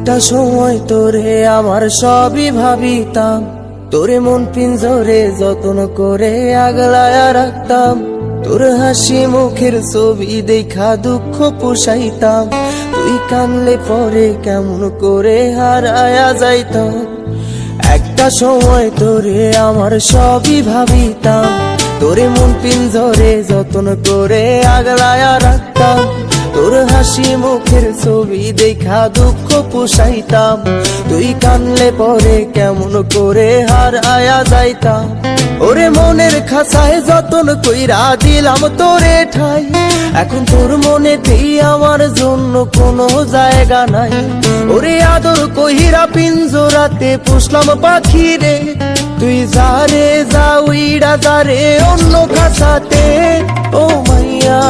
একটা সময় তোরে আমার সবই ভাবিতাম, তোরে মন পিঞ্জরে যত্ন করে আগলায়া রাখতাম। তোর হাসি মুখের ছবি দেখা দুঃখ পোষাইতাম, তুই কানলে পরে কেমন করে হারায়া যাইতাম। একটা সময় তোরে আমার সবই ভাবিতাম, তোরে মন পিঞ্জরে যত্ন করে আগলায়া রাখতাম। তোর হাসি মুখের ছবি দেখা দুঃখ পোষাইতাম, তুই কানলে পরে কেমন করে হারায়া যাইতাম। ওরে মনের খাঁচায় যতন কইরা দিলাম তোরে ঠাই, এখন তোর মনেতেই আমার জন্য কোনো জায়গা নাই। ওরে আদর কইরা পিঞ্জরাতে পুষলাম পাখি রে, তুই যারে যা উইড়া যারে অন্য খাঁচাতে। ও মাইয়া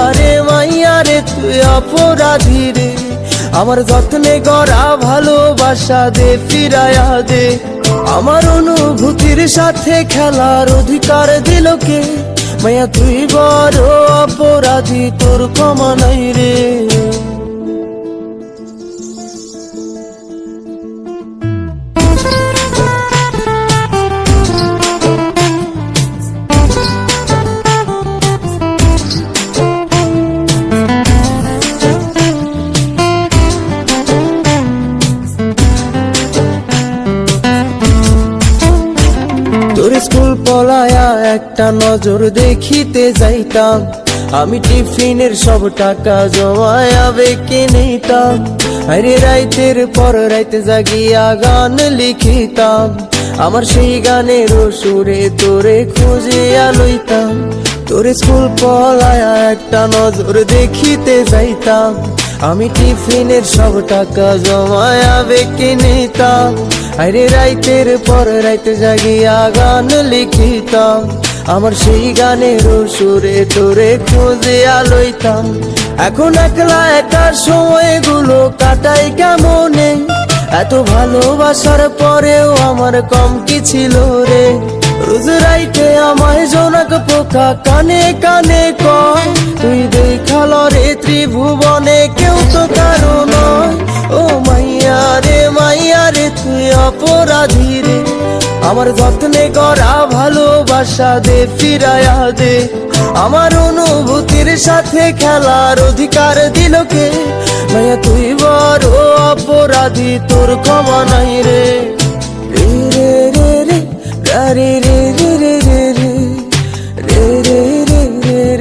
রে তুই অপরাধী রে, আমার যত্নে গড়া ভালোবাসা দে ফিরায়া দে। আমার অনুভূতির সাথে খেলার অধিকার দিল কে? মাইয়া তুই বড় অপরাধী, তোর ক্ষমা নাই রে। তোর স্কুল পলায়া একটা নজর দেখিতে যাইতাম, আমি টিফিনের সব টাকা জমায়া বেঁকে নিতাম। আরে রাইতের পর রাইতে জাগিয়া গান লিখিতাম, আমার সেই গানের সুরে তোরে খুঁজিয়া লইতাম। তোর স্কুল পলায়া একটা নজর দেখিতে যাইতাম, আমি টিফিনের সব টাকা জমায়া বেঁকে নিতাম। আরে রাইতের পর রাইতে জাগিয়া গান লিখিতাম, আমার সেই গানের সুরে তোরে খুঁজিয়া লইতাম। এখন একলা একার সময়গুলো কাটাই কেমনে, এত ভালোবাসার পরেও আমার কম কি ছিল রে। রোজ রাইতে আমায় জোনাক পোকা কানে কানে কয়, তুই দেখাল রে ত্রিভুবনে কেউ তো কারো নয়। ও মাইয়া রে তুই অপরাধী রে, আমার যত্নে গড়া ভালোবাসা দে ফিরায়া দে। আমার অনুভূতির সাথে খেলার অধিকার দিল কে? মাইয়া তুই বড় অপরাধী, তোর ক্ষমা নাই রে। রে রে রে রে রে রে রে রে রে রে রে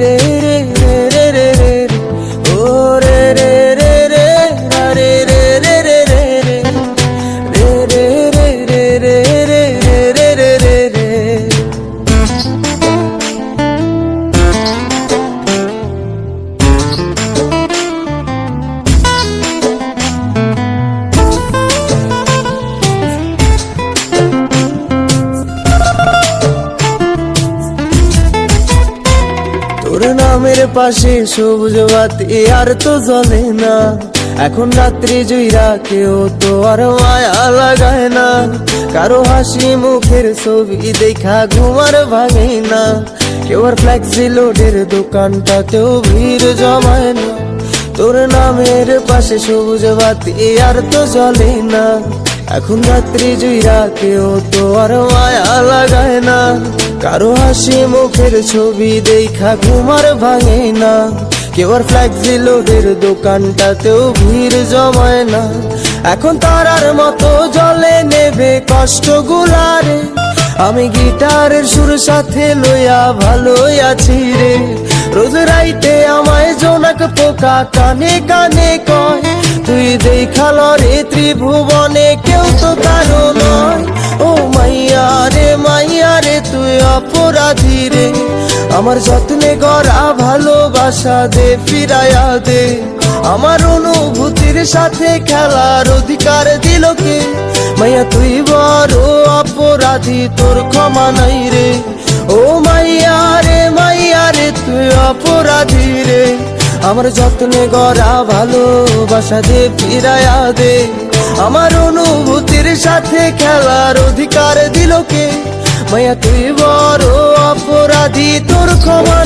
রে রে রে রে রে রে ও রে রে রে রে রে রে রে রে রে রে রে রে রে রে রে রে। তোর নামের পাশে সবুজ বাতি আর তো জ্বলে না, এখন রাত্রি জুইরা কেউ তো আর মায়া লাগায় না। কারো হাসি মুখের ছবি দেখা ঘুমার ভাঙে না, কেউ আর ফ্লেক্সি লোডের দোকানটাতেও ভিড় জমায় না। তোর নামের পাশে সবুজ বাতি আর তো জ্বলে না, এখন রাত্রি জুইরা কেউ তো আর মায়া লাগায় না। কারো হাসি মুখের ছবি দেখা ঘুমার ভাঙে না, কেউ আর ফ্লেক্সি লোডের দোকানটাতেও ভিড় জমায় না। এখন তারার মতো জলে নেবে কষ্ট গুলারে, আমি গিটারের সুর সাথে লইয়া ভালোই আছি রে। রোজ রাইতে আমায় জোনাক পোকা কানে কানে কয়, তুই দেখাল রে ত্রিভুবনে কেউ তো কারো নয়। ও মাইয়া রে তুই অপরাধী রে, আমার যত্নে গড়া ভালোবাসা দে ফিরায়া দে। আমার অনুভূতির সাথে খেলার অধিকার দিল কে? মাইয়া তুই বড় অপরাধী, তোর ক্ষমা নাই রে। ও মাইয়া রে তুই অপরাধী রে, আমার যত্নে গড়া ভালোবাসা দে ফিরায়া দে। আমার অনুভূতির সাথে খেলার অধিকার দিল কে? মাইয়া তুই বড় অপরাধী, তোর ক্ষমা